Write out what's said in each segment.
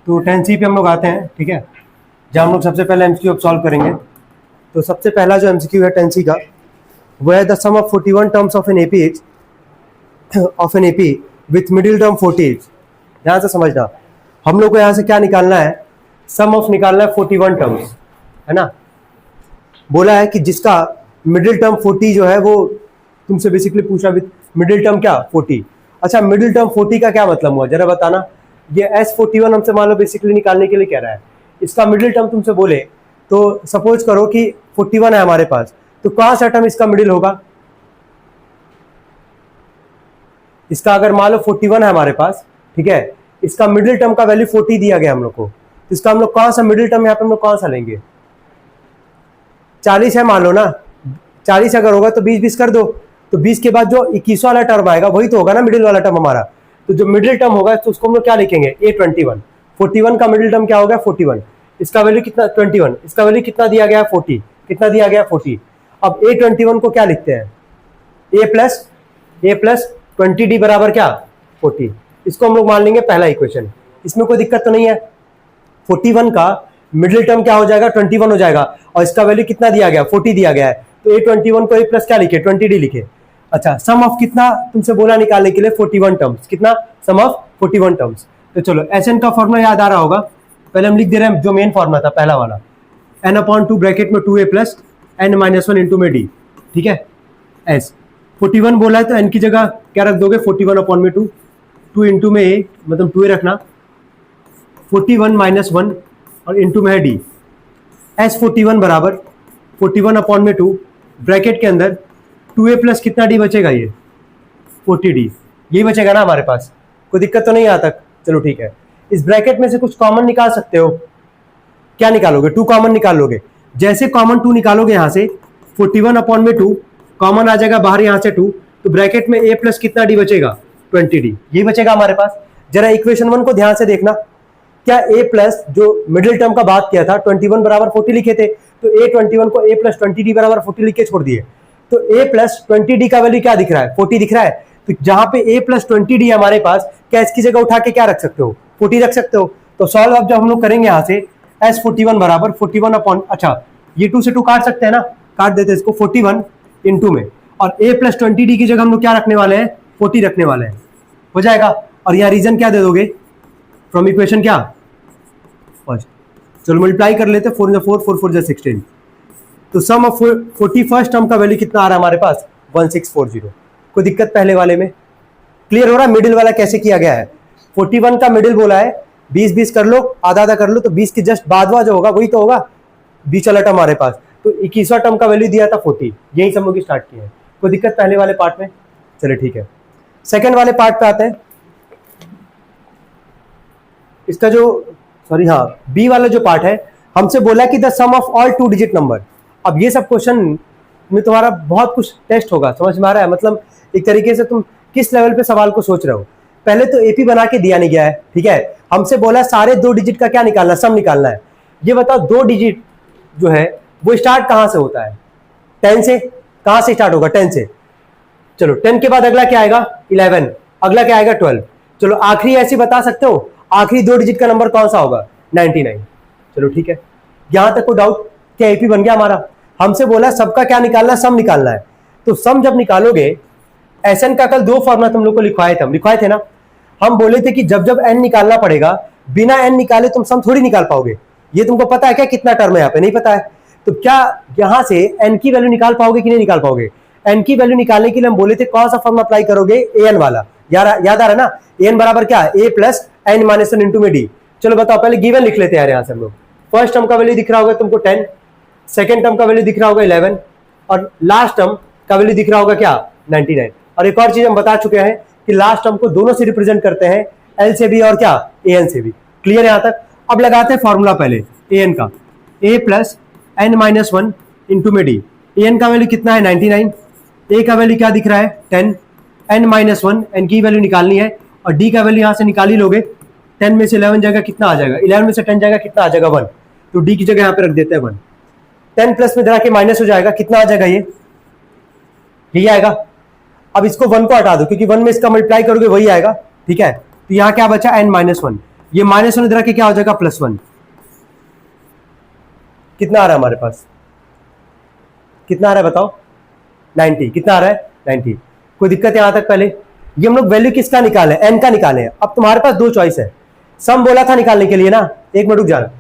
तो 10C पे हम लोग आते हैं, ठीक है, जहाँ हम लोग सबसे पहले एमसीक्यू सॉल्व करेंगे। तो सबसे पहला जो एमसीक्यू है 10C का, वो है the sum of 41 terms of an AP with middle term 40। ध्यान से समझना, हम लोग को यहाँ से क्या निकालना है, सम ऑफ निकालना है 41 टर्म्स, है ना। बोला है कि जिसका मिडिल टर्म 40 जो है वो तुमसे बेसिकली पूछा विथ मिडिल टर्म क्या 40। अच्छा, मिडिल टर्म 40 का क्या मतलब हुआ, जरा बताना। ये S41 हमसे मान लो बेसिकली निकालने के लिए कह रहा है। इसका मिडिल टर्म तुमसे बोले तो सपोज करो कि 41 है हमारे पास, तो कौन सा टर्म इसका मिडिल होगा। इसका अगर मान लो 41 है हमारे पास, ठीक है, इसका मिडिल टर्म का वैल्यू 40 दिया गया हम लोग को, तो इसका हम लोग कौन सा मिडिल टर्म यहाँ पे हम लोग कौन सा लेंगे। 40 है मान लो ना, 40 अगर होगा तो 20 20 कर दो, तो 20 के बाद जो 21 वाला टर्म आएगा वही तो होगा ना मिडिल वाला टर्म हमारा। तो जो मिडिल टर्म होगा तो उसको हम लोग क्या लिखेंगे, A21। 41 का मिडिल टर्म क्या होगा 41, इसका वैल्यू कितना 21, इसका वैल्यू कितना दिया गया 40, कितना दिया गया 40। अब A21 को क्या लिखते हैं, A प्लस 20D बराबर क्या 40। इसको हम लोग मान लेंगे पहला इक्वेशन, इसमें कोई दिक्कत तो नहीं है। 41 का मिडिल टर्म क्या हो जाएगा 21 हो जाएगा, और इसका वैल्यू कितना दिया गया 40 दिया गया है, तो A21 को A प्लस क्या लिखे 20D लिखे। अच्छा, सम ऑफ कितना तुमसे बोला निकालने के लिए 41 टर्म्स, कितना सम ऑफ 41 टर्म्स। तो चलो SN का फॉर्मूला याद आ रहा होगा, पहले हम लिख दे रहे हैं जो मेन फॉर्मूला था पहला वाला, n/2 ब्रैकेट में 2A प्लस n-1 इंटू में D, ठीक है। S 41 बोला है तो n की जगह क्या रख दोगे 41/2, 2 इंटू में A मतलब 2A रखना, 41 - 1 और इंटू में है D। S41 बराबर 41/2 ब्रैकेट के अंदर 2A प्लस कितना D बचेगा, ये 40D, यही बचेगा ना हमारे पास, कोई दिक्कत तो नहीं यहाँ तक। चलो ठीक है, इस ब्रैकेट में से कुछ कॉमन निकाल सकते हो, क्या निकालोगे 2 कॉमन निकाल लोगे। जैसे कॉमन 2 निकालोगे यहाँ से 41/2 कॉमन आ जाएगा बाहर यहाँ से 2, तो ब्रैकेट में A प्लस कितना D बचेगा 20D, यही बचेगा हमारे पास। जरा इक्वेशन 1 को ध्यान से देखना, क्या A प्लस जो मिडिल टर्म का बात किया था 21 बराबर 40 लिखे थे, तो A21 को A प्लस 20D बराबर 40 लिख के छोड़ दिए, तो A प्लस 20D का वैल्यू क्या दिख रहा है 40 दिख रहा है। तो जहां पे A प्लस 20D हमारे पास, क्या इसकी जगह उठा के क्या रख सकते हो 40 रख सकते हो। तो सॉल्व अब जब हम लोग करेंगे यहाँ से S41 बराबर 41 अच्छा ये 2 से 2 काट सकते हैं ना, काट देते हैं इसको 41 इंटू में, और A प्लस 20D की जगह हम लोग क्या रखने वाले हैं 40 रखने वाले हैं, हो जाएगा। और यहाँ रीजन क्या दे दोगे फ्रॉम इक्वेशन क्या फर्स्ट, चलो मल्टीप्लाई कर लेते हैं 4 × 4 4 4 × 16, तो सम ऑफ 41st टर्म का वैल्यू कितना आ रहा है हमारे पास 1640। कोई दिक्कत पहले वाले में, क्लियर हो रहा है मिडिल वाला कैसे किया गया है। 41 का मिडिल बोला है 20 20 कर लो, आधा आधा कर लो, तो 20 के जस्ट बाद जो होगा वही तो होगा 20 वाला टर्म हमारे पास, तो 21वां टर्म का वैल्यू दिया था 40, यही सब लोग स्टार्ट किए हैं। कोई दिक्कत पहले वाले पार्ट में, चलो ठीक है। सेकंड वाले पार्ट पे आते हैं, इसका जो सॉरी हाँ बी वाला जो पार्ट है, हमसे बोला कि the sum of all 2 digit number. अब ये सब क्वेश्चन में तुम्हारा बहुत कुछ टेस्ट होगा, समझ में आ रहा है, मतलब एक तरीके से तुम किस लेवल पे सवाल को सोच रहे हो। पहले तो एपी बना के दिया नहीं गया है, ठीक है, हमसे बोला सारे 2 डिजिट का क्या निकालना, सम निकालना है। ये बताओ 2 डिजिट जो है वो स्टार्ट कहां से होता है 10 से, कहां से स्टार्ट होगा 10 से। चलो 10 के बाद अगला क्या आएगा 11, अगला क्या आएगा 12, चलो आखिरी ऐसे बता सकते हो आखिरी 2 डिजिट का नंबर कौन सा होगा 99। चलो ठीक है, यहां तक कोई डाउट, क्या एपी बन गया हमारा। हमसे बोला सबका क्या निकालना है, सम निकालना है, तो सम जब निकालोगे एसएन का कल 2 फॉर्मूला तुम लोग को लिखवाए थे ना, हम बोले थे कि जब जब एन निकालना पड़ेगा, बिना एन निकाले तुम सम थोड़ी निकाल पाओगे। ये तुमको पता है क्या कितना टर्म है यहाँ पे, नहीं पता है, तो क्या यहां से एन की वैल्यू निकाल पाओगे कि नहीं निकाल पाओगे। एन की वैल्यू निकालने के लिए हम बोले थे कौन सा फॉर्मूला अप्लाई करोगे, एन वाला, याद आ रहा है ना, एन बराबर क्या ए प्लस एन माइनस 1 इंटू में डी। चलो बताओ पहले गिवन लिख लेते हैं यार, यहाँ से हम लोग फर्स्ट टर्म का वैल्यू दिख रहा होगा तुमको 10, सेकंड टर्म का वैल्यू दिख रहा होगा 11, और लास्ट टर्म का वैल्यू दिख रहा होगा क्या 99। और एक और चीज हम बता चुके हैं कि लास्ट टर्म को दोनों से रिप्रेजेंट करते हैं, एल से भी और क्या एन से भी, क्लियर है यहाँ तक। अब लगाते हैं फॉर्मूला पहले एन का, ए प्लस एन माइनस 1 इंटू में डी। एन का वैल्यू कितना है 99, ए का वैल्यू क्या दिख रहा है 10, एन माइनस 1 एन की वैल्यू निकालनी है, और डी का वैल्यू यहाँ से निकाल ही लोगे, 10 में से 11 जाएगा कितना आ जाएगा, 11 में से 10 जाएगा कितना आ जाएगा 1, तो डी की जगह यहाँ पे रख देते हैं 1। 10 प्लस में जाके माइनस हो जाएगा, कितना आ जाएगा ये आएगा। अब इसको 1 को हटा दो, क्योंकि 1 में इसका मल्टीप्लाई करोगे वही आएगा, ठीक है। तो यहाँ क्या बचा n माइनस 1, ये -1 इधर आके क्या हो जाएगा +1। कितना आ रहा है हमारे पास, कितना आ रहा है बताओ, 90। कितना आ रहा है 90। कोई दिक्कत यहां तक? पहले ये हम लोग वैल्यू किसका निकाले, एन का निकाले। अब तुम्हारे पास दो चॉइस है, सम बोला था निकालने के लिए ना, एक मिनट रुक जाना।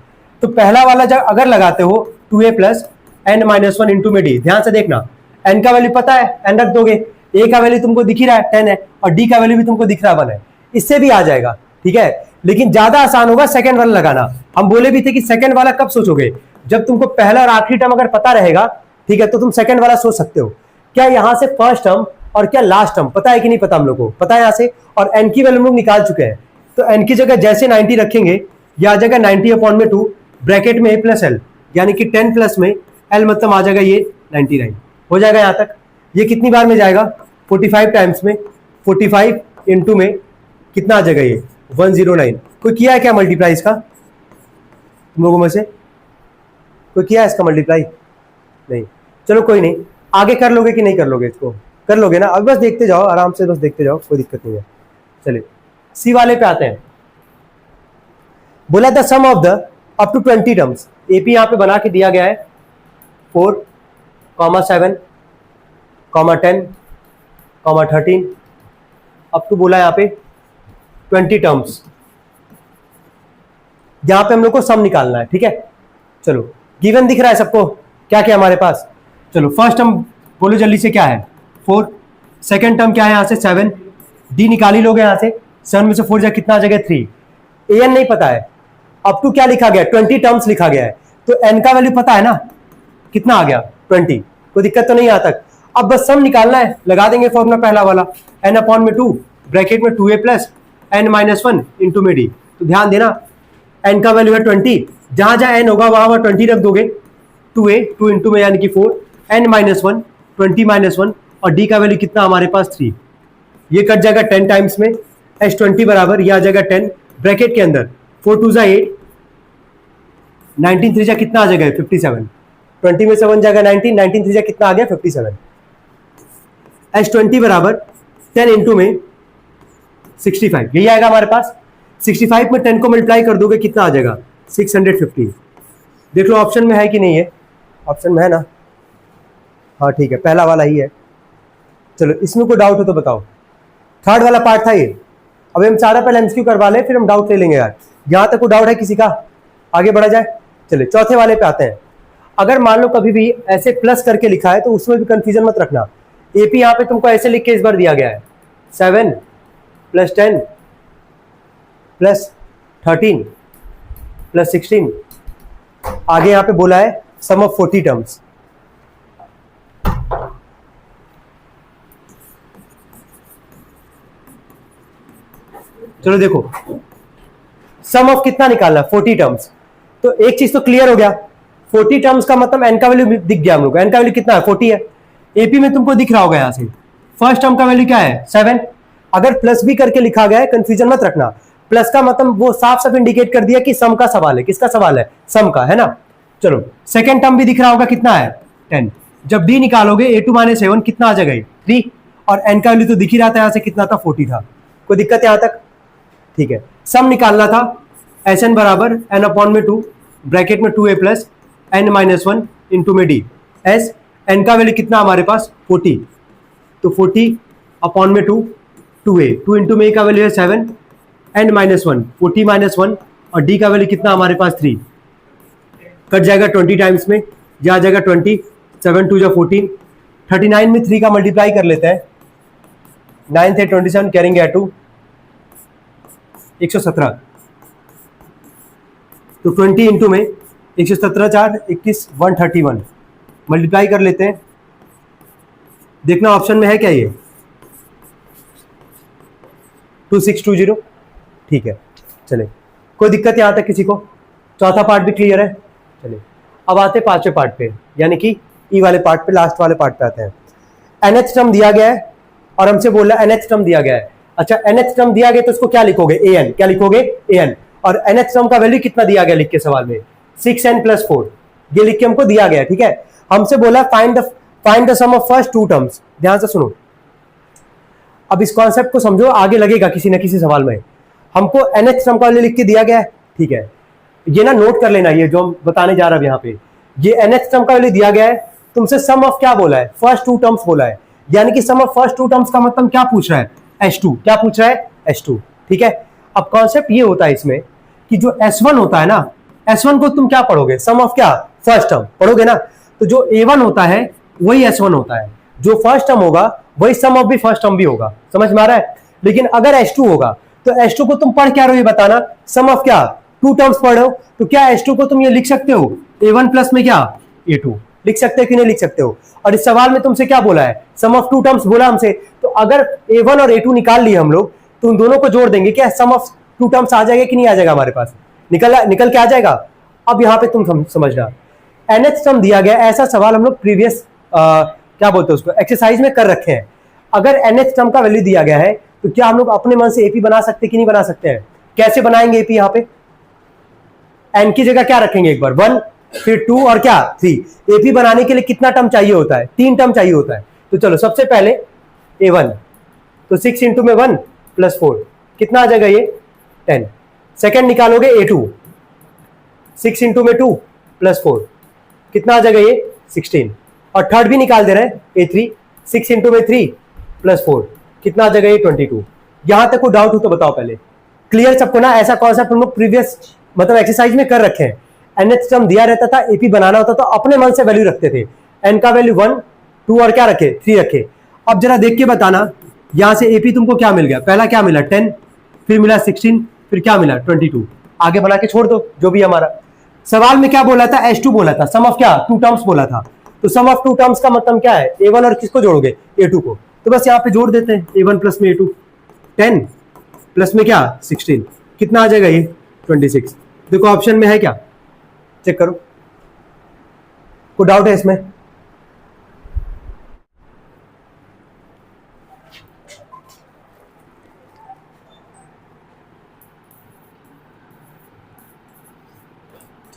तो पहला वाला जब अगर लगाते हो 2a + n-1 इंटू में डी, ध्यान से देखना, n का वैल्यू पता है, n रख दोगे, a का वैल्यू तुमको दिख ही रहा है 10 है, और d का वैल्यू भी तुमको दिख रहा है 1 है, इससे भी आ जाएगा, ठीक है। लेकिन ज्यादा आसान होगा सेकंड वाला लगाना। हम बोले भी थे कि सेकंड वाला कब सोचोगे, जब तुमको पहला और आखिरी टर्म अगर पता रहेगा, ठीक है, तो तुम सेकंड वाला सोच सकते हो। क्या यहां से फर्स्ट टर्म और क्या लास्ट टर्म पता है कि नहीं पता, हम लोग को पता है यहां से, और n की वैल्यू हम लोग निकाल चुके हैं। तो n की जगह जैसे 90 रखेंगे, यह आ जाएगा 90/2 ब्रैकेट में a + l, यानी कि 10 प्लस में l मतलब आ जाएगा ये 99। हो जाएगा यहां तक। ये कितनी बार में जाएगा, 45 टाइम्स में, 45 इंटू में कितना आ जाएगा ये 109। कोई किया है क्या मल्टीप्लाई इसका तुम लोगों में से, कोई किया है इसका मल्टीप्लाई? नहीं, चलो कोई नहीं, आगे कर लोगे कि नहीं कर लोगे, इसको कर लोगे ना। अब बस देखते जाओ आराम से, बस देखते जाओ, कोई दिक्कत नहीं है। चलिए सी वाले पे आते हैं। बोला the sum of the up to 20 terms, AP यहां पे बना के दिया गया है 4, 7, 10, 13 अप टू बोला यहां पे 20 टर्म्स। यहां पे हम लोग को सम निकालना है, ठीक है। चलो गिवन दिख रहा है सबको, क्या क्या हमारे पास। चलो फर्स्ट टर्म बोलो जल्दी से, क्या है 4, सेकंड टर्म क्या है यहां से 7, डी निकाल ही लोगे यहां से, 7 में से 4 जाए कितना आ जाएगा 3, an नहीं पता है, अप टू क्या लिखा गया 20 टर्म्स लिखा गया है, तो n का वैल्यू पता है ना, कितना आ गया 20, कोई दिक्कत तो नहीं यहां तक। अब बस सम निकालना है, लगा देंगे फॉर्मूला पहला वाला, n/2 ब्रैकेट में 2a + n-1 इंटू में डी। तो ध्यान देना n का वैल्यू है 20, जहां जहां n होगा वहां 20 रख दोगे, 2a 2 इंटू में यानी कि 4, n-1 20 - 1, और d का वैल्यू कितना हमारे पास 3, ये कट जाएगा 10 टाइम्स में, h20 बराबर ये आ जाएगा 10 ब्रैकेट के अंदर 4 2 जा 8, 19 3 जा कितना आ जाएगा 57, 20 में से 1 जाएगा 19, 19 3 जा कितना आ गया 57, h20 बराबर 10 इंटू में 65, यही आएगा हमारे पास। 65 में 10 को मल्टीप्लाई कर दोगे कितना आ जाएगा 650। देख लो ऑप्शन में है कि नहीं है, ऑप्शन में है ना, हाँ ठीक है, पहला वाला ही है। चलो इसमें कोई डाउट हो तो बताओ, थर्ड वाला पार्ट था ये। अब हम सारा पहले एमसीक्यू करवा लें, फिर हम डाउट ले लेंगे यार। यहां तक कोई डाउट है किसी का, आगे बढ़ा जाए। चलिए चौथे वाले पे आते हैं। अगर मान लो कभी भी ऐसे प्लस करके लिखा है तो उसमें भी कंफ्यूजन मत रखना। एपी यहाँ पे तुमको ऐसे लिख के इस बार दिया गया है 7 + 10 + 13 + 16, आगे यहाँ पे बोला है सम ऑफ 40 टर्म्स। चलो देखो सम ऑफ कितना निकालना है 40 टर्म्स। तो एक चीज तो क्लियर हो गया, 40 टर्म्स का मतलब एन का वैल्यू दिख गया हम लोग, एन का वैल्यू कितना है 40 है। एपी में तुमको दिख रहा होगा यहां से फर्स्ट टर्म का वैल्यू क्या है 7, अगर प्लस भी करके लिखा गया है कंफ्यूजन मत रखना, प्लस का मतलब वो साफ साफ इंडिकेट कर दिया कि सम का सवाल है। किसका सवाल है, सम का, है ना। चलो सेकंड टर्म भी दिख रहा होगा कितना है 10, जब डी निकालोगे a2 - 7 कितना आ जाएगा 3, और एन का वैल्यू तो दिख ही रहा था यहां से कितना था 40 था। कोई दिक्कत यहां तक, ठीक है। सम निकालना था Sn बराबर n/2 ब्रैकेट में 2a + n-1 इंटू में डी, एस एन का वैल्यू कितना हमारे पास 40, तो 40/2 2a, 2 इंटू में a का वैल्यू है 7, n-1 40 - 1, और d का वैल्यू कितना हमारे पास 3, कट जाएगा 20 टाइम्स में, जा जाएगा 20, 7 2 जा 14, 39 में 3 का मल्टीप्लाई कर लेते हैं, 9 से 27 करेंगे 2 117, तो 20 इंटू में 117 4 21 131 मल्टीप्लाई कर लेते हैं। देखना ऑप्शन में है क्या ये 2620, ठीक है। चले कोई दिक्कत यहां तक किसी को, चौथा पार्ट भी क्लियर है। चलिए अब आते हैं पांचवें पार्ट पे, यानी कि ई वाले पार्ट पे, लास्ट वाले पार्ट पे आते हैं। एनएच टर्म दिया गया है और हमसे बोला एनएच टर्म दिया गया है। अच्छा एनएच टर्म दिया गया तो उसको क्या लिखोगे एन, क्या लिखोगे एन, और एनएच टर्म का वैल्यू कितना दिया गया लिख के सवाल में 6n + 4, ये लिख के हमको दिया गया, ठीक है। हमसे बोला find the sum of first 2 terms. ध्यान से सुनो, अब इस कॉन्सेप्ट को समझो, आगे लगेगा किसी न किसी सवाल में। हमको NH टर्म का वैल्यू लिख के दिया गया है, ठीक है, ये ना नोट कर लेना, ये जो हम बताने जा रहा हूं यहाँ पे, ये NH टर्म का वैल्यू दिया गया है, तुमसे सम ऑफ क्या बोला है, फर्स्ट टू टर्म्स बोला है, यानी कि sum of first to terms का मतलब क्या पूछ रहा है, H2, क्या पूछ रहा है, H2, ठीक है। अब कॉन्सेप्ट ये होता है इसमें कि जो S1 होता है ना, S1 को तुम क्या पढ़ोगे, सम ऑफ क्या, फर्स्ट टर्म पढ़ोगे ना, तो जो A1 होता है वही S1 होता है, जो फर्स्ट टर्म होगा वही सम ऑफ भी फर्स्ट टर्म भी होगा, समझ में आ रहा है। लेकिन अगर H2 होगा तो H2 को तुम पढ़ क्या रहे हो ये बताना, सम ऑफ क्या, टू टर्म्स पढ़ रहे हो, तो क्या H2 को तुम ये लिख सकते हो A1 प्लस में क्या A2, लिख सकते हो कि नहीं लिख सकते हो। और इस सवाल में तुमसे क्या बोला है, सम ऑफ टू टर्म्स बोला हमसे, तो अगर A1 और A2 निकाल लिए हम लोग तो उन दोनों को जोड़ देंगे, क्या सम ऑफ टू टर्म्स आ जाएगा कि नहीं आ जाएगा हमारे पास, निकल के आ जाएगा। अब यहाँ पे तुम समझना, NH टर्म दिया गया, ऐसा सवाल हम लोग प्रीवियस क्या बोलते हैं उसको, एक्सरसाइज में कर रखे हैं। अगर NH टर्म का वैल्यू दिया गया है तो क्या हम लोग अपने मन से AP बना सकते कि नहीं बना सकते हैं, कैसे बनाएंगे AP, यहाँ पे N की जगह क्या रखेंगे, एक बार 1 फिर 2 और क्या 3। AP बनाने के लिए कितना टर्म चाहिए होता है, 3 टर्म चाहिए होता है। तो चलो सबसे पहले A1, तो 6 इंटू में 1 प्लस 4 कितना आ जाएगा ये 10। सेकेंड निकालोगे A2, 6 इंटू में 2 प्लस 4 कितना आ जाएगा ये 16। और थर्ड भी निकाल दे रहे हैं A3, 6 इंटू में 3 प्लस 4 कितना आ जाएगा ये 22। यहां तक कोई डाउट हो तो बताओ पहले, क्लियर सबको ना। ऐसा कॉन्सेप्ट हम लोग प्रीवियस मतलब एक्सरसाइज में कर रखे हैं। NH टर्म दिया रहता था, AP बनाना होता तो अपने मन से वैल्यू रखते थे, N का वैल्यू 1 2 और क्या रखे 3 रखे। अब जरा देख के बताना, यहां से AP तुमको क्या मिल गया, पहला क्या मिला 10, फिर मिला 16, फिर क्या मिला 22। आगे बना के छोड़ दो जो भी हमारा। सवाल में क्या बोला था, H2 बोला था, सम ऑफ क्या टू टर्म्स बोला था, तो सम ऑफ टू टर्म्स का मतलब क्या है, A1 और किसको जोड़ोगे A2 को, तो बस यहाँ पे जोड़ देते हैं A1 प्लस में A2, 10 प्लस में क्या 16 कितना आ जाएगा ये 26। देखो ऑप्शन में है क्या, चेक करो, कोई डाउट है इसमें।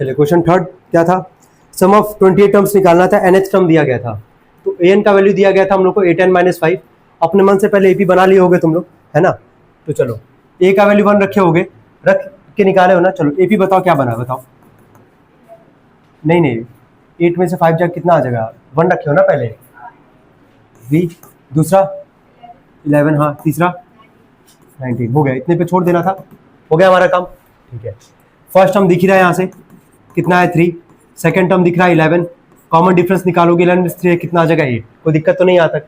चलिए क्वेश्चन थर्ड क्या था, सम ऑफ 28 टर्म्स निकालना था, NH टर्म दिया गया था, तो AN का वैल्यू दिया गया था हम लोग को 8n - 5। अपने मन से पहले AP बना लिए होगे तुम लोग, है ना। तो चलो A का वैल्यू 1 रखे होगे, रख के निकाले हो ना। चलो AP बताओ क्या बना, बताओ। नहीं 8 में से 5 जाकर कितना आ जाएगा, 1 रखे हो ना पहले, B दूसरा 11, हाँ तीसरा 19, हो गया, इतने पे छोड़ देना था, हो गया हमारा काम, ठीक है। फर्स्ट टर्म दिख ही रहा है यहाँ से कितना है 3, सेकेंड टर्म दिख रहा है 11, कॉमन डिफरेंस निकालोगे 11 में 3 कितना आ जाएगा 8, कोई दिक्कत तो नहीं आता।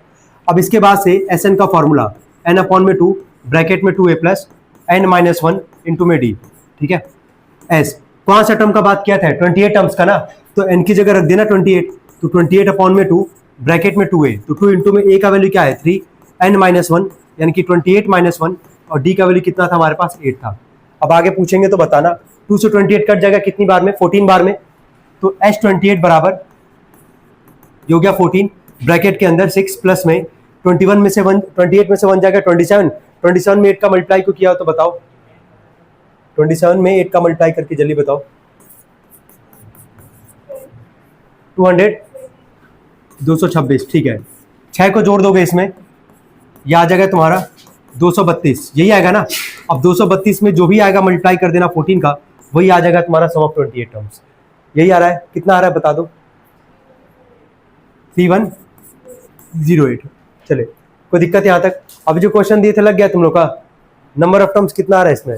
अब इसके बाद से SN का फॉर्मूला n/2 ब्रैकेट में 2a प्लस n-1 इंटू में d, ठीक है। S कौन सा टर्म का बात किया था, 28 टर्म्स का ना, तो n की जगह रख देना 28, तो 28/2 ब्रैकेट में 2a, तो 2 इंटू में a का वैल्यू क्या है 3, n-1 यानी कि 28 - 1 और d का वैल्यू कितना था हमारे पास 8 था। अब आगे पूछेंगे तो बताना, 2 से 28 कट जाएगा कितनी बार में, 14 बार में, तो H28 बराबर ये हो गया 14 ब्रैकेट के अंदर 6 प्लस में 21 में से 1, 28 में से 1 जाएगा 27, 27 में 8 का मल्टीप्लाई को किया हो तो बताओ, 27 में 8 का मल्टीप्लाई करके जल्दी बताओ, 200 226, ठीक है। 6 को जोड़ दोगे इसमें, यह आ जाएगा तुम्हारा 232, यही आएगा ना। अब 232 में जो भी आएगा मल्टीप्लाई कर देना 14 का, वही आ जाएगा तुम्हारा सम ऑफ 28 टर्म्स, यही आ रहा है। कितना आ रहा है बता दो, 3108। चले कोई दिक्कत यहाँ तक। अभी जो क्वेश्चन दिए थे लग गया तुम लोग का, नंबर ऑफ टर्म्स कितना आ रहा है इसमें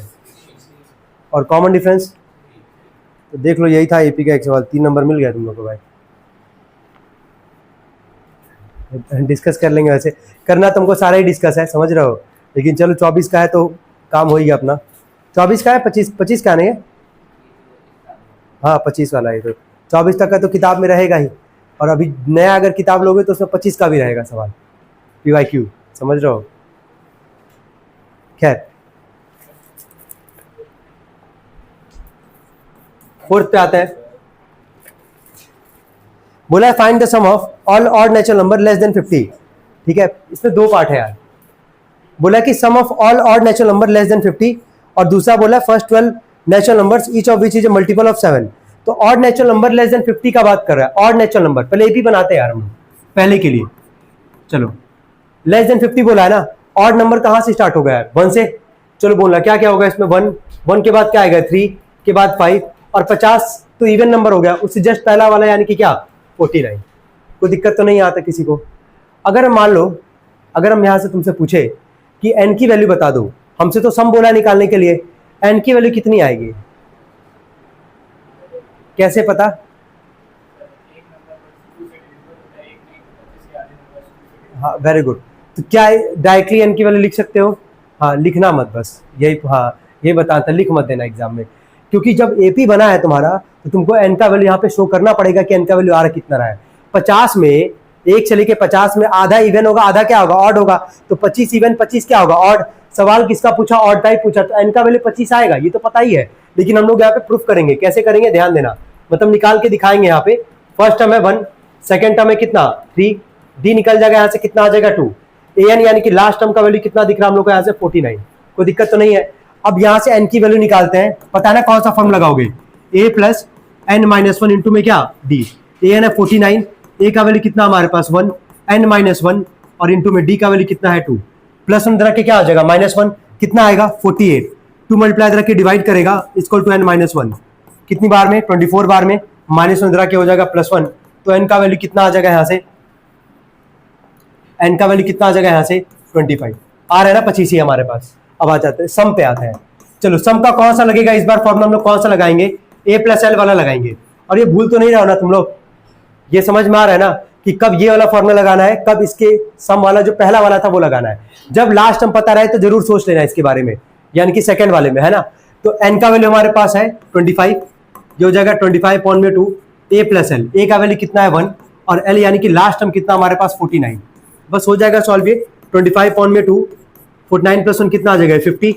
और कॉमन डिफरेंस, तो देख लो यही था AP का एक सवाल, 3 नंबर मिल गया तुम लोग को भाई। डिस्कस कर लेंगे, वैसे करना तुमको सारा ही डिस्कस है, समझ रहे हो, लेकिन चलो 24 का है तो काम हो ही गया अपना। 24 का है, 25 का नहीं है, हाँ 25 वाला है, तो 24 तक का तो किताब में रहेगा ही, और अभी नया अगर किताब लोगे तो उसमें 25 का भी रहेगा सवाल, PYQ, समझ रहे हो। खैर फोर्थ पे आता है, बोला है find the sum of all odd natural number less than 50, ठीक है। इसमें 2 पार्ट है यार, बोला कि sum of all odd natural number less than 50, और दूसरा बोला first 12 natural numbers each of which is a multiple of 7। तो odd natural number less than 50 का बात कर रहा है, ऑड नेचुरल नंबर, पहले AP बनाते हैं यार हम पहले के लिए। चलो लेस देन 50 बोला है ना, ऑड नंबर कहां से स्टार्ट होगा यार, 1 से, चलो बोलना क्या क्या होगा इसमें। 1 1 के बाद क्या आएगा, 3 के बाद 5 और 50 तो इवन नंबर हो गया, उससे जस्ट पहला वाला यानी कि क्या 49। कोई दिक्कत तो नहीं आता किसी को। अगर मान लो अगर हम यहां से तुमसे पूछे कि n की वैल्यू बता दो, हमसे तो सम बोला निकालने के लिए, n की वैल्यू कितनी आएगी, कैसे पता? हाँ वेरी गुड। तो क्या डायरेक्टली n की वैल्यू लिख सकते हो? हाँ लिखना मत, बस यही, हाँ ये बताता, लिख मत देना एग्जाम में, क्योंकि जब एपी बना है तुम्हारा तो तुमको n का वैल्यू यहाँ पे शो करना पड़ेगा कि n का वैल्यू आ रहा कितना रहा है। 50 में एक चले के 50 में आधा इवन होगा, आधा क्या होगा, ऑड होगा। तो 25 इवन 25 क्या होगा, ऑड। सवाल किसका पूछा, ऑड टाइप पूछा, तो n का वैल्यू 25 आएगा, ये तो पता ही है। लेकिन हम लोग यहाँ पे प्रूफ करेंगे, कैसे करेंगे ध्यान देना, मतलब निकाल के दिखाएंगे। यहाँ पे फर्स्ट टर्म है 1, सेकंड टर्म है कितना 3, डी निकल जाएगा यहाँ से, कितना आ जाएगा 2, an यानी कि लास्ट टर्म का वैल्यू कितना दिख रहा है हम लोग को यहाँ से 49। कोई दिक्कत तो नहीं है। अब यहाँ से n की वैल्यू निकालते हैं, पता है ना कौन सा फॉर्म लगाओगे, a plus n minus 1 into में क्या d, an है 49, a का वैल्यू कितना हमारे पास 1, n माइनस 1 और इंटू में d का वैल्यू कितना है 2, प्लस 1 रख के क्या आ जाएगा -1, कितना आएगा 48, 2 मल्टीप्लाई रख के डिवाइड करेगा इक्वल टू n माइनस 1, कितनी बार में 24 बार में, -1 रख के हो जाएगा +1, तो n का वैल्यू कितना आ जाएगा यहाँ से, n का वैल्यू कितना आ जाएगा यहाँ से 25 आ रहा है ना, 25 ही हमारे पास। अब आ जाते हैं सम पे आते हैं। चलो सम का कौन सा लगेगा इस बार फॉर्मूला हम लोग, कौन सा लगाएंगे, a प्लस एल वाला लगाएंगे। और ये भूल तो नहीं रहा ना तुम लोग, ये समझ में आ रहा है ना कि कब ये वाला फॉर्मूला लगाना है, कब इसके सम वाला जो पहला वाला था वो लगाना है। जब लास्ट हम पता रहे तो जरूर सोच लेना इसके बारे में, यानी कि सेकंड वाले में, है ना। तो n का वैल्यू हमारे पास है 25, ये हो जाएगा 25/2, a प्लस एल, a का वैल्यू कितना है 1 और l यानी कि लास्ट टर्म कितना हमारे पास 49, बस हो जाएगा सॉल्व। ये 25/2 49 + 1 कितना आ जाएगा 50,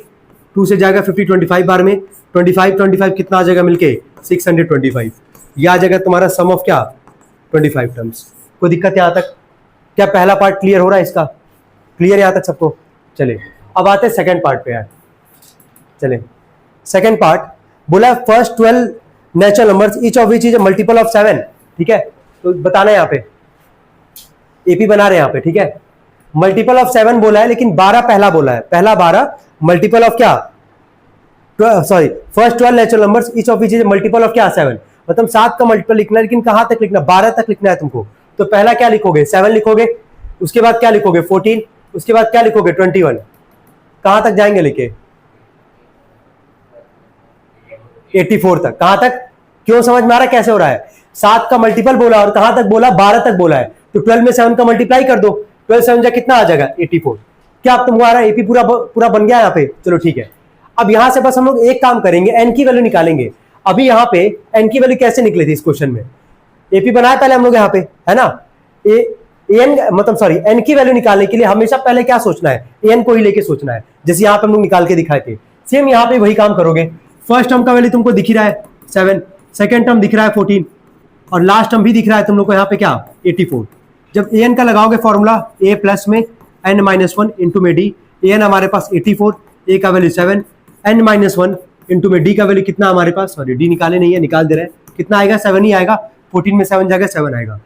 2 से जाएगा 50 25 बार में, 25 कितना आ जाएगा मिलके 625, ये आ जाएगा तुम्हारा सम ऑफ क्या 25 टर्म्स। कोई दिक्कत यहाँ तक? क्या पहला पार्ट क्लियर हो रहा है इसका, क्लियर यहाँ तक सबको? चले अब आते हैं सेकंड पार्ट पे यार। चले सेकंड पार्ट बोला first 12 natural numbers each of which is a multiple of 7, ठीक है। तो बताना यहाँ पे एपी बना रहे हैं यहाँ पे, ठीक है। मल्टीपल ऑफ 7 बोला है, लेकिन 12 पहला बोला है, पहला 12 मल्टीपल ऑफ क्या, sorry first 12 natural numbers each of which is multiple of क्या 7, मतलब 7 का मल्टीपल लिखना है, लेकिन कहां तक लिखना, 12 तक लिखना है तुमको। तो पहला क्या लिखोगे 7 लिखोगे, उसके बाद क्या लिखोगे 14, उसके बाद क्या लिखोगे 21, कहां तक जाएंगे लेके 84 तक, कहां तक? क्यों समझ में आ रहा है कैसे हो रहा है? 7 का मल्टीपल बोला और कहां तक बोला 12 तक बोला है, तो 12 में 7 का मल्टीप्लाई कर दो, 12 7 जा कितना आ जाएगा 84। क्या अब तुमको आ रहा है एपी पूरा बन गया यहाँ पे? चलो ठीक है। अब यहां से बस हम लोग एक काम करेंगे, एन की वैल्यू निकालेंगे। अभी यहाँ पे एन की वैल्यू कैसे निकली थी इस क्वेश्चन में, एपी बनाया पहले हम लोग यहाँ पे, है ना। एन मतलब सॉरी एन की वैल्यू निकालने के लिए हमेशा पहले क्या सोचना है, एन को ही लेके सोचना है, जैसे यहाँ पे हम लोग निकाल के दिखाए थे। सेम यहाँ पे वही काम करोगे। फर्स्ट टर्म का वैल्यू तुमको दिख ही रहा है 7, सेकंड टर्म दिख रहा है 14 और लास्ट टर्म भी दिख रहा है तुम लोग को यहाँ पे क्या 84। जब एन का लगाओगे फॉर्मूला ए प्लस में n माइनस 1 इंटू में डी, एन हमारे पास 84, ए का वैल्यू 7, n माइनस 1 इंटू में डी का वैल्यू कितना हमारे पास, सॉरी डी निकाले नहीं है, निकाल दे रहे हैं, कितना आएगा 7 ही आएगा, 14 में 7 जाएगा 7 आएगा,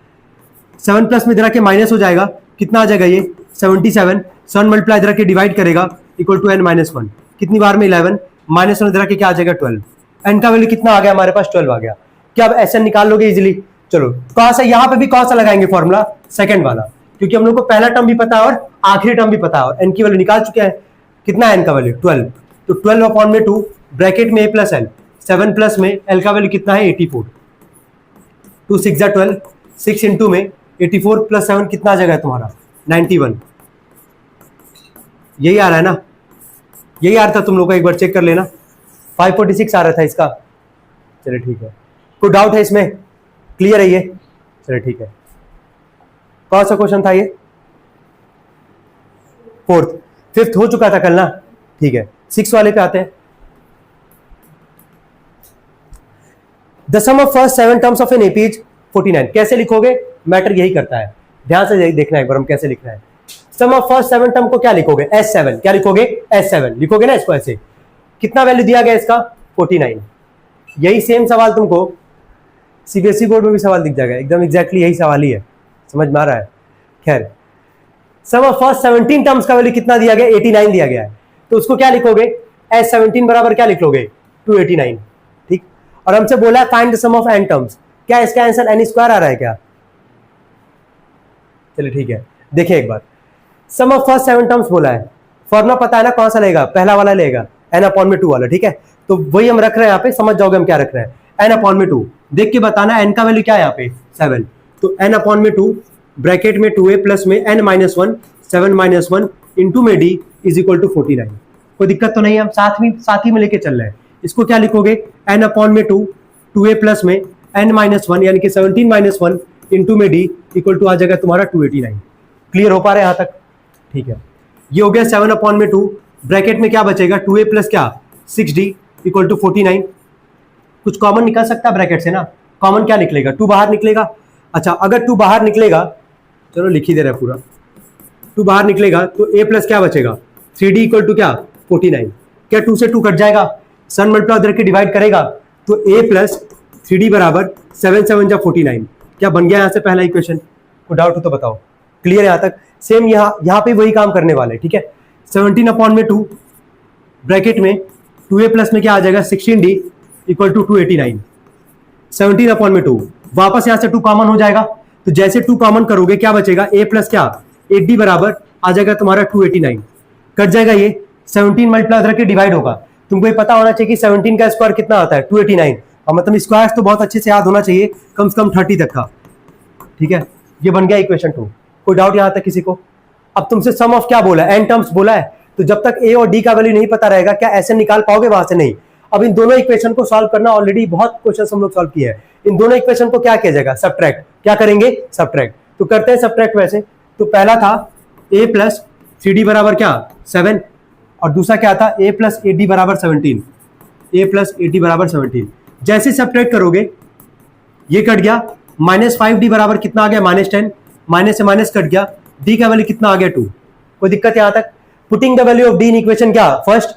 7 प्लस में इधर के माइनस हो जाएगा, कितना आ जाएगा ये 77, 7 मल्टीप्लाई इधर के डिवाइड करेगा इक्वल टू n माइनस 1, कितनी बार में 11, माइनस 1 इधर के क्या आ जाएगा 12, n का वैल्यू कितना आ गया हमारे पास 12 आ गया। क्या अब एस निकाल लोगे इजिली? चलो कौन सा यहाँ पे भी कौन सा लगाएंगे फॉर्मूला, सेकंड वाला, क्योंकि हम लोग को पहला टर्म भी पता है और आखिरी टर्म भी पता है और एन की वैल्यू निकाल चुके हैं। कितना है एन का वैल्यू 12, तो 12/2 ब्रैकेट में a प्लस एल, 7 प्लस में एल का वैल्यू कितना है 84, 2 6 जा 12, 6 इंटू में 84 प्लस 7 कितना आ जाएगा तुम्हारा 91, यही आ रहा है ना, यही आ रहा था तुम लोग का, एक बार चेक कर लेना, 546 आ रहा था इसका। चलिए ठीक है, कोई डाउट है इसमें, क्लियर है ये? चलिए ठीक है। कौन सा क्वेश्चन था ये? फोर्थ, फिफ्थ हो चुका था कल ना, ठीक है। 6 वाले पे आते हैं। The sum of first 7 terms of an AP is 49, कैसे लिखोगे? मैटर यही करता है, ध्यान से देखना एक बार हम कैसे लिखना है। सम ऑफ फर्स्ट 7 टर्म को क्या लिखोगे S7, क्या लिखोगे S7 लिखोगे ना इसको ऐसे। कितना वैल्यू दिया गया इसका 49, यही सेम सवाल तुमको सीबीएसई बोर्ड में भी सवाल दिख जाएगा, एकदम एग्जैक्टली यही सवाल ही है, समझ में आ रहा है? खैर सम ऑफ फर्स्ट 17 टर्म्स का वैल्यू कितना दिया गया 89 दिया गया है। तो उसको क्या लिखोगे, S17 बराबर क्या लिख लोगे, 289, ठीक। और हमसे बोला है find the sum of n terms, क्या इसका आंसर n स्क्वायर आ रहा है क्या? चलिए ठीक है, देखिए एक बार, सम ऑफ फर्स्ट 7 टर्म्स बोला है, फॉर्मूला पता है ना कौन सा लेगा, पहला वाला लेगा, n/2 वाला, ठीक है। तो वही हम रख रहे हैं यहाँ पे, समझ जाओगे हम क्या रख रहे हैं, n/2, देख के बताना n का वैल्यू क्या है यहाँ पे 7, तो n/2 ब्रैकेट में 2a प्लस में n-1 7-1 इंटू में d इज इक्वल टू 49। कोई दिक्कत तो नहीं है, हम साथ ही में लेके चल रहे हैं। इसको क्या लिखोगे, n/2 2a प्लस में n-1 यानी कि 17-1 इंटू में d इक्वल टू आ जाएगा तुम्हारा 289। क्लियर हो पा रहा है यहाँ तक? ठीक है, ये हो गया 7/2, ब्रैकेट में क्या बचेगा 2a प्लस क्या 6d इक्वल टू 49। कुछ कॉमन निकल सकता है ब्रैकेट से ना, कॉमन क्या निकलेगा, 2 बाहर निकलेगा। अच्छा, अगर 2 बाहर निकलेगा, चलो लिख ही दे रहा है पूरा, 2 बाहर निकलेगा तो a प्लस क्या बचेगा 3d इक्वल टू क्या 49। क्या 2 से 2 कट जाएगा, सन मल्टीप्लाई उधर के डिवाइड करेगा, तो a प्लस 3d बराबर 7-7 जा 49। क्या बन गया यहाँ से पहला इक्वेशन? कोई डाउट हो तो बताओ। क्लियर है यहाँ तक? सेम यहाँ पे वही काम करने वाले, ठीक है। 17/2 ब्रैकेट में 2a प्लस में क्या आ जाएगा 16d इक्वल टू 289। 17/2 वापस यहाँ से 2 कॉमन हो जाएगा, तो जैसे 2 कॉमन करोगे क्या बचेगा, a प्लस क्या 8d बराबर आ जाएगा तुम्हारा 289। कट जाएगा ये, 17 मल्टीप्लाई उधर के डिवाइड होगा। तुमको ये पता होना चाहिए कि 17 का स्क्वायर कितना आता है 289, और मतलब स्क्वायर तो बहुत अच्छे से याद होना चाहिए, कम से कम 30 तक का, ठीक है। ये बन गया इक्वेशन 2। कोई डाउट यहाँ तक किसी को? अब तुमसे सम ऑफ क्या बोला है, n टर्म्स बोला है, तो जब तक a और d का वैल्यू नहीं पता रहेगा क्या ऐसे निकाल पाओगे वहां से? नहीं। अब इन दोनों इक्वेशन को सॉल्व करना, ऑलरेडी बहुत क्वेश्चन हम लोग सॉल्व किए हैं। इन दोनों इक्वेशन को क्या किया जाएगा, सब्ट्रैक्ट। क्या करेंगे, सब्ट्रैक्ट। तो करते हैं सब्ट्रैक्ट। वैसे तो पहला था a प्लस 3d बराबर क्या 7, और दूसरा क्या था a प्लस 8d बराबर 17, a प्लस 8d बराबर 17। जैसे सब्ट्रैक्ट करोगे ये कट गया, -5d बराबर कितना आ गया -10, माइनस से माइनस कट गया, d का वैल्यू कितना आ गया 2। कोई दिक्कत यहां तक? Putting the value of d in equation क्या फर्स्ट,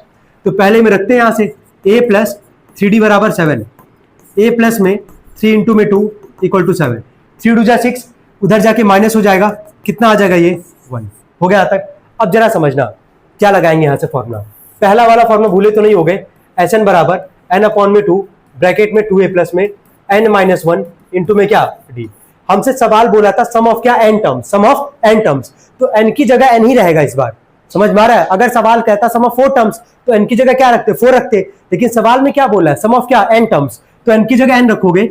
तो पहले में रखते हैं यहां से a प्लस 3d बराबर 7, a प्लस में 3 इंटू में 2 इक्वल टू 7, 3 2 जा 6, उधर जाके माइनस हो जाएगा, कितना आ जाएगा ये 1। हो गया यहां तक? अब जरा समझना क्या लगाएंगे यहां से फॉर्मूला। पहला वाला फॉर्मूला भूले तो नहीं हो गए, Sn बराबर n/2 ब्रैकेट में 2a प्लस में n-1 इंटू में क्या d। हमसे सवाल बोला था सम ऑफ क्या n terms, sum of n terms, तो n की जगह n ही रहेगा इस बार। समझ में आ रहा है? अगर सवाल कहता सम ऑफ 4 टर्म्स तो n की जगह क्या रखते, 4 रखते, लेकिन सवाल में क्या बोला है सम ऑफ क्या n टर्म्स, तो n की जगह n रखोगे,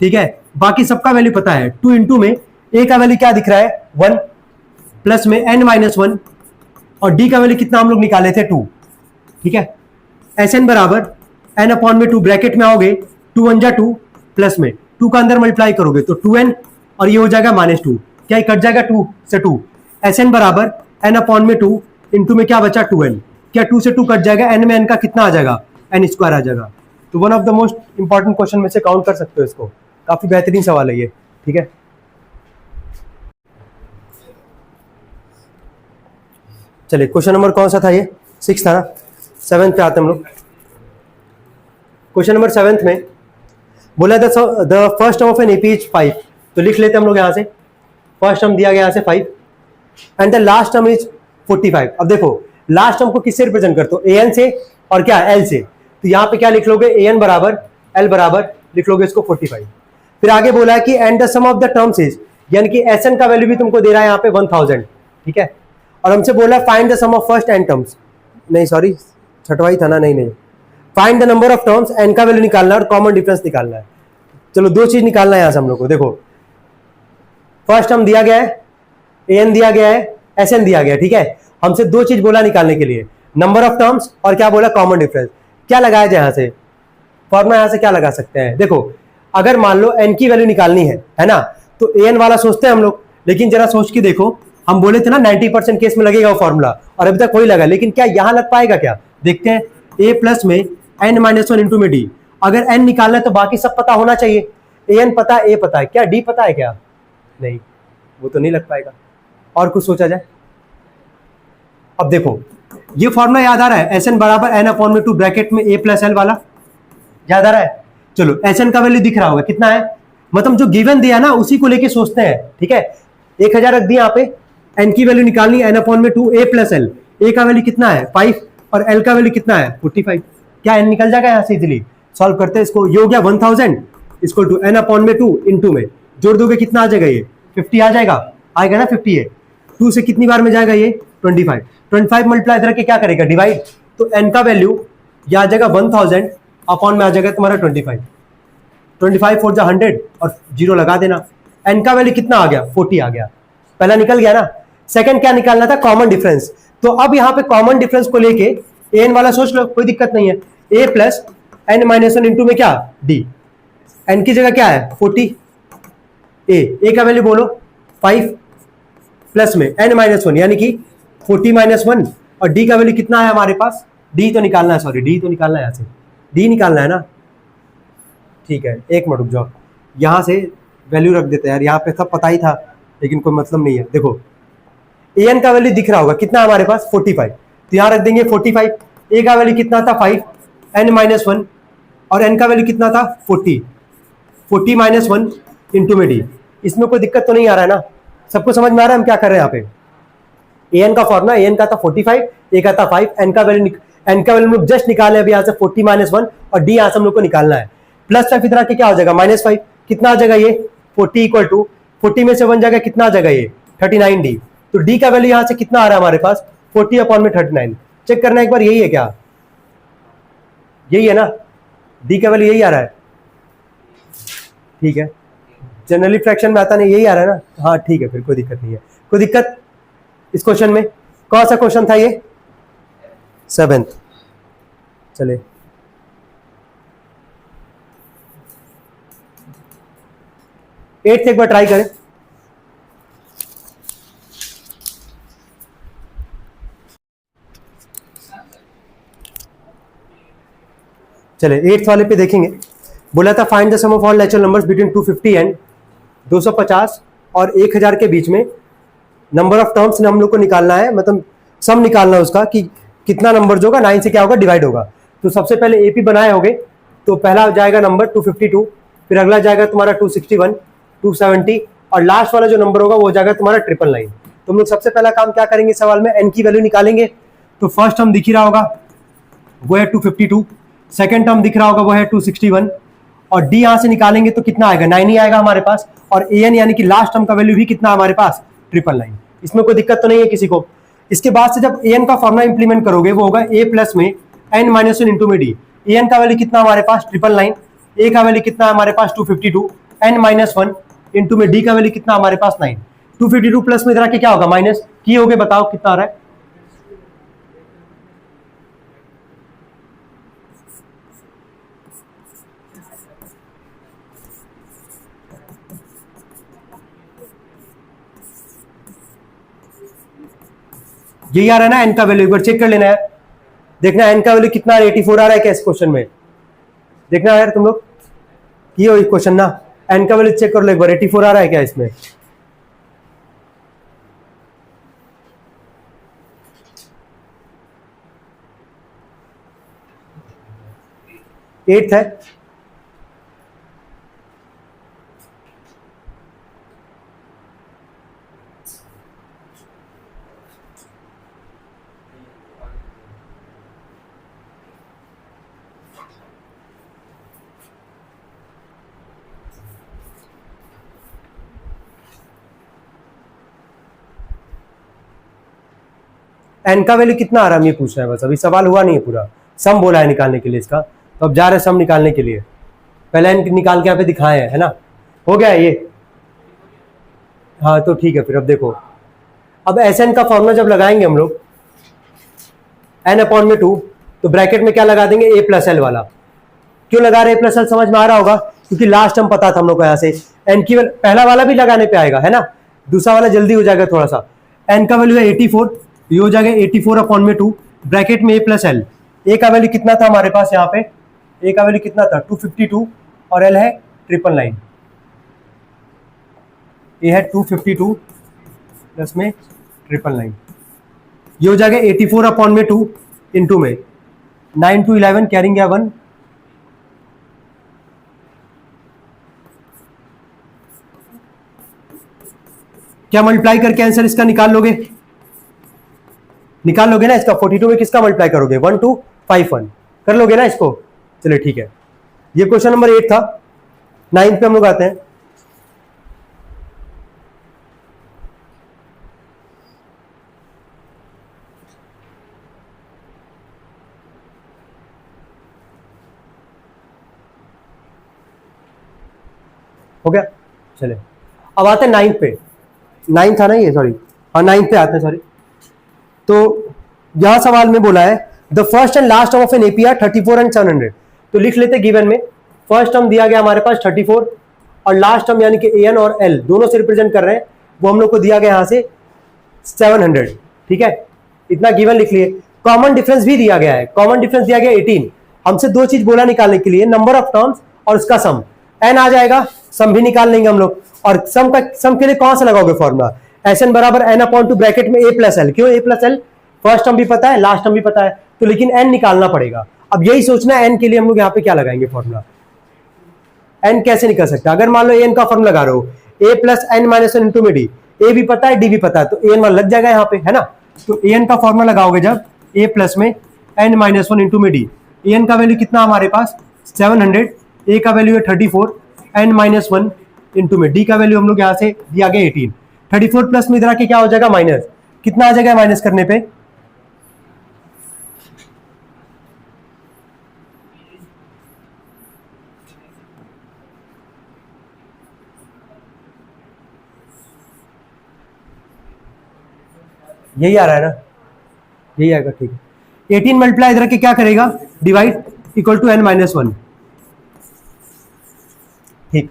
ठीक है। बाकी सबका वैल्यू पता है, 2 इंटू में a का वैल्यू क्या दिख रहा है 1, प्लस में n-1, और d का वैल्यू कितना हम लोग निकाले थे 2, ठीक है। Sn बराबर n/2 ब्रैकेट में आओगे 2 1 जा 2, प्लस में 2 का अंदर मल्टीप्लाई करोगे तो 2n, और ये हो जाएगा -2, क्या कट जाएगा 2 से 2। Sn बराबर n/2 इंटू में क्या बचा 2n, क्या 2 से 2 कट जाएगा, n में n का कितना आ जाएगा n स्क्वायर आ जाएगा। तो one of the most important question में से काउंट कर सकते हो इसको, काफी बेहतरीन सवाल है ये, ठीक है। चलिए क्वेश्चन नंबर कौन सा था ये, 6 था ना, 7th पे आते हैं हम लोग। क्वेश्चन नंबर 7th में बोला the first term of an AP is 5, तो लिख लेते हैं हम लोग यहाँ से, फर्स्ट टर्म दिया गया यहाँ से 5 and the last term is 45। अब देखो लास्ट टर्म को किससे रिप्रेजेंट करते हो, an से और क्या l से, तो यहाँ पे क्या लिख लोगे an बराबर l बराबर लिख लोगे इसको 45। फिर आगे बोला है कि and the sum of the terms is, यानी कि Sn का वैल्यू भी तुमको दे रहा है यहाँ पे 1000, ठीक है। और हमसे बोला find the sum of first n terms, नहीं सॉरी छठवा ही था ना, नहीं find the number of terms, n का वैल्यू निकालना है और कॉमन डिफरेंस निकालना है। चलो 2 चीज निकालना है यहाँ से हम लोग को। देखो फर्स्ट टर्म दिया गया है, an दिया गया है, Sn दिया गया है, ठीक है। हमसे 2 चीज बोला निकालने के लिए, नंबर ऑफ टर्म्स और क्या बोला कॉमन डिफरेंस। क्या लगाया जाए यहाँ से फॉर्मूला, यहाँ से क्या लगा सकते हैं। देखो अगर मान लो n की वैल्यू निकालनी है ना, तो an वाला सोचते हैं हम लोग, लेकिन जरा सोच के देखो, हम बोले थे ना 90% केस में लगेगा वो फॉर्मूला, और अभी तक वही लगा, लेकिन क्या यहाँ लग पाएगा क्या, देखते हैं। a प्लस में n-1 इंटू में d, अगर n निकालना है तो बाकी सब पता होना चाहिए, an पता है, a पता है, क्या d पता है क्या, नहीं, वो तो नहीं लग पाएगा। और कुछ सोचा जाए। अब देखो ये फॉर्मूला याद आ रहा है, Sn बराबर n/2 ब्रैकेट में a प्लस l वाला, याद आ रहा है। चलो Sn का वैल्यू दिख रहा होगा कितना है, मतलब जो गिवन दिया ना उसी को लेके सोचते हैं, ठीक है। 1000 रख दिया यहाँ पे, n की वैल्यू निकालनी है n/2 a plus l, a का वैल्यू कितना है 5, और एल का वैल्यू कितना है 45। क्या एन निकल जाएगा यहाँ से इजिली, सॉल्व करते हैं इसको। ये हो गया 1000 इक्वल टू एन अपॉन में 2 इंटू में जोड़ दोगे कितना आ जाएगा, ये 50 आ जाएगा, आएगा ना 50 है। 2 से कितनी बार में जाएगा ये 25, 25 मल्टीप्लाई इधर के क्या करेगा डिवाइड, तो एन का वैल्यू ये आ जाएगा 1000 अपॉन में आ जाएगा तुम्हारा 25, 25 फोर जा 100 और जीरो लगा देना। एन का वैल्यू कितना आ गया 40 आ गया, पहला निकल गया ना। सेकंड क्या निकालना था, कॉमन डिफरेंस। तो अब यहाँ पे कॉमन डिफरेंस को लेके एन वाला सोच लो, कोई दिक्कत नहीं है। A plus n minus one into में क्या डी, एन की जगह क्या है 40, ए का वैल्यू बोलो 5 प्लस में एन माइनस वन यानी कि 40 माइनस वन, और डी का वैल्यू कितना है हमारे पास, डी तो निकालना है, सॉरी डी तो निकालना है, यहाँ से डी निकालना है ना। ठीक है एक मिनट रुक जाओ, यहाँ से वैल्यू रख देते हैं यार, यहाँ पे सब पता ही था लेकिन कोई मतलब नहीं है। देखो ए एन का वैल्यू दिख रहा होगा कितना हमारे पास 45, तो यहाँ रख देंगे 45। ए का वैल्यू कितना था 5 एन माइनस वन, और एन का वैल्यू कितना था 40 माइनस वन इंटू में डी। इसमें कोई दिक्कत तो नहीं आ रहा है ना, सबको समझ में आ रहा है हम क्या कर रहे हैं यहाँ पे। ए एन का फॉर्मूला, ए एन का था 45, ए का था 5, एन का वैल्यू जस्ट निकाले अभी यहाँ से 40 माइनस वन, और डी यहाँ से हम लोग को निकालना है। प्लस 5 इधर के क्या हो जाएगा -5, कितना आ जाएगा ये 40 इक्वल टू 40 में से 1 जाएगा कितना आ जाएगा ये 39 डी। तो डी का वैल्यू यहाँ से कितना आ रहा है हमारे पास 40 अपॉन में 39, चेक करना एक बार, यही है क्या, यही है ना, डी का वैल्यू यही आ रहा है। ठीक है जनरली फ्रैक्शन में आता नहीं, यही आ रहा है ना, हाँ ठीक है फिर कोई दिक्कत नहीं है। कोई दिक्कत इस क्वेश्चन में, कौन सा क्वेश्चन था ये 7th, चले 8th एक बार ट्राई करें। चले 8th वाले पे देखेंगे, बोला था find the sum of all natural numbers between 250 and 250 और 1000 के बीच में नंबर ऑफ टर्म्स हम लोग को निकालना है, मतलब सम निकालना है उसका कि कितना नंबर जो होगा 9 से क्या होगा डिवाइड होगा। तो सबसे पहले एपी बनाए होगे, तो पहला जाएगा नंबर 252, फिर अगला जाएगा तुम्हारा 261, 270, और लास्ट वाला जो नंबर होगा वो जाएगा तुम्हारा 999। तो हम लोग सबसे पहला काम क्या करेंगे, सवाल में एन की वैल्यू निकालेंगे। तो फर्स्ट टर्म दिख ही रहा होगा वो है 252, सेकेंड टर्म दिख रहा होगा वो है 261, और डी यहां से निकालेंगे तो कितना आएगा 9 ही आएगा हमारे पास, और ए एन यानी कि लास्ट टर्म का वैल्यू भी कितना हमारे पास 999। इसमें कोई दिक्कत तो नहीं है किसी को। इसके बाद से जब ए एन का फॉर्मुला इंप्लीमेंट करोगे वो होगा ए प्लस में एन माइनस वन इंटू में डी। ए एन का वैल्यू कितना हमारे पास 999, ए का वैल्यू कितना हमारे पास 252, एन माइनस वन इंटू में डी का वैल्यू कितना हमारे पास 9। 252 प्लस में इधर के क्या होगा माइनस किए होगे, बताओ कितना आ रहा है, यही आ रहा है ना एन का वैल्यू, एक बार चेक कर लेना है, देखना एन का वैल्यू कितना 84 आ रहा है क्या इस क्वेश्चन में, देखना यार तुम लोग ये हो क्वेश्चन ना, एन का वैल्यू चेक कर लो एक बार 84 आ रहा है क्या इसमें। एट है, एन का वैल्यू कितना आ रहा है ये पूछ रहा है, बस अभी सवाल हुआ नहीं है पूरा, सम बोला है निकालने के लिए इसका, तो अब जा रहे हैं सम निकालने के लिए। पहले एन निकाल के यहाँ पे दिखाए हैं है ना, हो गया ये, हाँ तो ठीक है फिर अब देखो, अब एस एन का फॉर्मूला जब लगाएंगे हम लोग एन अपॉन में 2, तो ब्रैकेट में क्या लगा देंगे ए प्लस एल वाला। क्यों लगा रहे ए प्लस एल समझ में आ रहा होगा, क्योंकि लास्ट हम पता था हम लोग को यहाँ से एन की पहला वाला भी लगाने पे आएगा है ना, दूसरा वाला जल्दी हो जाएगा थोड़ा सा। एन का वैल्यू है 84, ये हो जाएगा 84 अपॉन में 2 ब्रैकेट में ए प्लस एल। ए का वैल्यू कितना था हमारे पास यहाँ पे, ए का वैल्यू कितना था 252 और एल है 999, ए है 252 प्लस में 999, ये हो जाएगा 84 अपॉन में 2 इंटू में 9 to 11 कैरिंग गया 1, क्या मल्टीप्लाई करके आंसर इसका निकाल लोगे, निकाल लोगे ना इसका, 42 में किसका मल्टीप्लाई करोगे, 1251 कर लोगे ना इसको। चलिए ठीक है, ये क्वेश्चन नंबर 8 था। 9 पे हम लोग आते हैं। हो गया, चले अब आते हैं 9 पे। 9 था ना ये, सॉरी, हाँ 9 पे आते हैं, सॉरी। तो यहां सवाल में बोला है the first and last term of an AP are 34 and 700। तो लिख लेते गिवन में, फर्स्ट टर्म दिया गया हमारे पास 34 और लास्ट टर्म यानी कि एन और एल दोनों से रिप्रेजेंट कर रहे हैं, वो हम लोग को दिया गया यहां से 700। ठीक है, इतना गिवन लिख लिए। कॉमन डिफरेंस भी दिया गया है, कॉमन डिफरेंस दिया गया 18। हमसे दो चीज बोला निकालने के लिए, नंबर ऑफ टर्म्स और उसका सम। एन आ जाएगा, सम भी निकाल लेंगे हम लोग। और सम के लिए कौन सा लगाओगे फॉर्मूला, एस एन बराबर एन अपॉन टू ब्रैकेट में ए प्लस एल। क्यों ए प्लस एल, फर्स्ट टर्म भी पता है, लास्ट टर्म भी पता है, तो लेकिन एन निकालना पड़ेगा। अब यही सोचना है एन के लिए हम लोग यहाँ पे क्या लगाएंगे फॉर्मूला। एन कैसे निकल सकता है, अगर मान लो एन का फॉर्मूला लगा रहे हो a plus n minus one into में डी, ए भी पता है डी भी पता है, तो एन वन लग जाएगा यहाँ पे, है ना। तो एन का फॉर्मूला लगाओगे जब ए प्लस में एन माइनस वन इंटू में डी, एन का वैल्यू कितना हमारे पास 700, ए का वैल्यू है 34, एन माइनस वन इंटू में डी का वैल्यू हम लोग यहाँ से दिया गया 18। 34 प्लस में इधर आके क्या हो जाएगा माइनस, कितना आ जाएगा माइनस करने पे, यही आ रहा है ना, यही आएगा, ठीक है। 18 मल्टीप्लाई इधर के क्या करेगा, divide equal to N minus one, ठीक।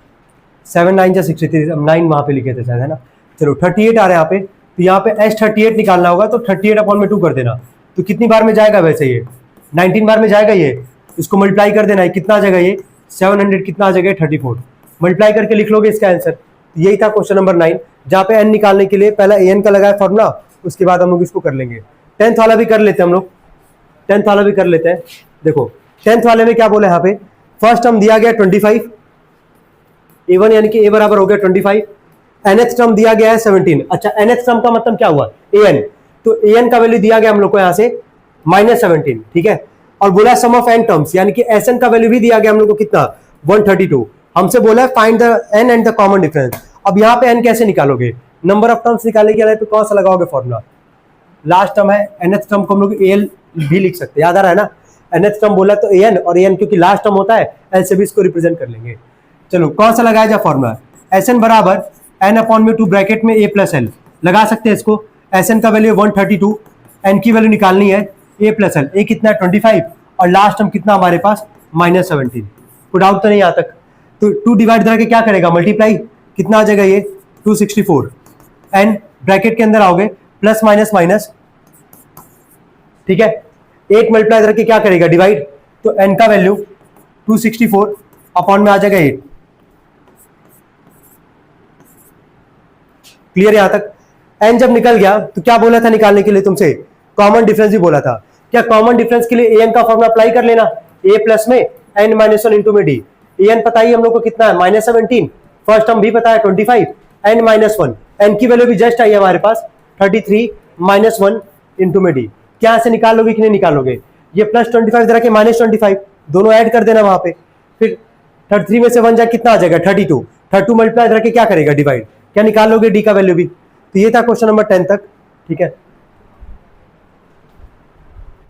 7 9 जा 63, 9 वहां पे लिखे थे शायद, है ना। चलो 38 आ रहा है यहाँ पे, तो यहाँ पे एस 38 निकालना होगा, तो 38 अपॉन में 2 कर देना। तो कितनी बार में जाएगा वैसे ये 19 बार में जाएगा ये, इसको मल्टीप्लाई कर देना है, कितना आ जाएगा ये 700, कितना आ जाएगा 34, मल्टीप्लाई करके लिख लोगे इसका आंसर। यही था क्वेश्चन नंबर 9, जहाँ पे एन निकालने के लिए पहला एन का लगाया फॉर्मूला, उसके बाद हम लोग इसको कर लेंगे। 10th वाला भी कर लेते हैं हम लोग, 10th वाला भी कर लेते हैं। देखो 10th वाले में क्या बोला यहाँ पे, फर्स्ट टर्म दिया गया 25, A1 यानी कि A बराबर हो गया 25, nth टर्म दिया गया है 17। अच्छा nth टर्म का मतलब क्या हुआ, an, तो an का वैल्यू दिया गया हम लोग को यहाँ से -17, ठीक है। और बोला सम ऑफ n टर्म्स, यानी कि Sn का वैल्यू भी दिया गया हम लोग को कितना 132। हमसे बोला find the n and the common difference. अब यहाँ पे n कैसे निकालोगे, नंबर ऑफ टर्म्स निकालने के लिए तो कौन सा लगाओगे फॉर्मूला, लास्ट टर्म है nth टर्म को हम लोग al भी लिख सकते हैं, याद आ रहा है ना। nth टर्म बोला तो an, और an क्योंकि लास्ट टर्म होता है l से भी इसको रिप्रेजेंट कर लेंगे। चलो कौन सा लगाया जाए फॉर्मूला, Sn बराबर n अपॉन में 2 ब्रैकेट में a प्लस एल, लगा सकते हैं इसको। Sn का वैल्यू 132, n की वैल्यू निकालनी है a प्लस एल, a कितना 25 और लास्ट टर्म कितना हमारे पास -17। कोई डाउट तो नहीं यहाँ तक। तो 2 डिवाइड करके क्या करेगा मल्टीप्लाई, कितना आ जाएगा ये 264, एन ब्रैकेट के अंदर आओगे प्लस माइनस माइनस, ठीक है। 8 मल्टीप्लाई करके क्या करेगा डिवाइड, तो n का वैल्यू 264 अपॉन में आ जाएगा 8। क्लियर यहां तक। n जब निकल गया तो क्या बोला था निकालने के लिए तुमसे, कॉमन डिफरेंस भी बोला था। क्या कॉमन डिफरेंस के लिए an का फॉर्मूला अप्लाई कर लेना, a प्लस में n माइनस वन इंटू में डी। an पता ही हम लोग को कितना है -17, फर्स्ट टर्म भी पता है 25, n माइनस वन, n की वैल्यू भी जस्ट आई है हमारे पास 33 -1 इंटू में डी। क्या ऐसे निकालोगे कि नहीं निकालोगे, ये +25 जरा के -25 दोनों ऐड कर देना वहां पे, फिर 33 में से 1 जा कितना आ जाएगा 32, 32 मल्टीप्लाई करके क्या करेगा डिवाइड, क्या निकाल लोगे डी का वैल्यू भी। तो ये था क्वेश्चन नंबर 10 तक, ठीक है।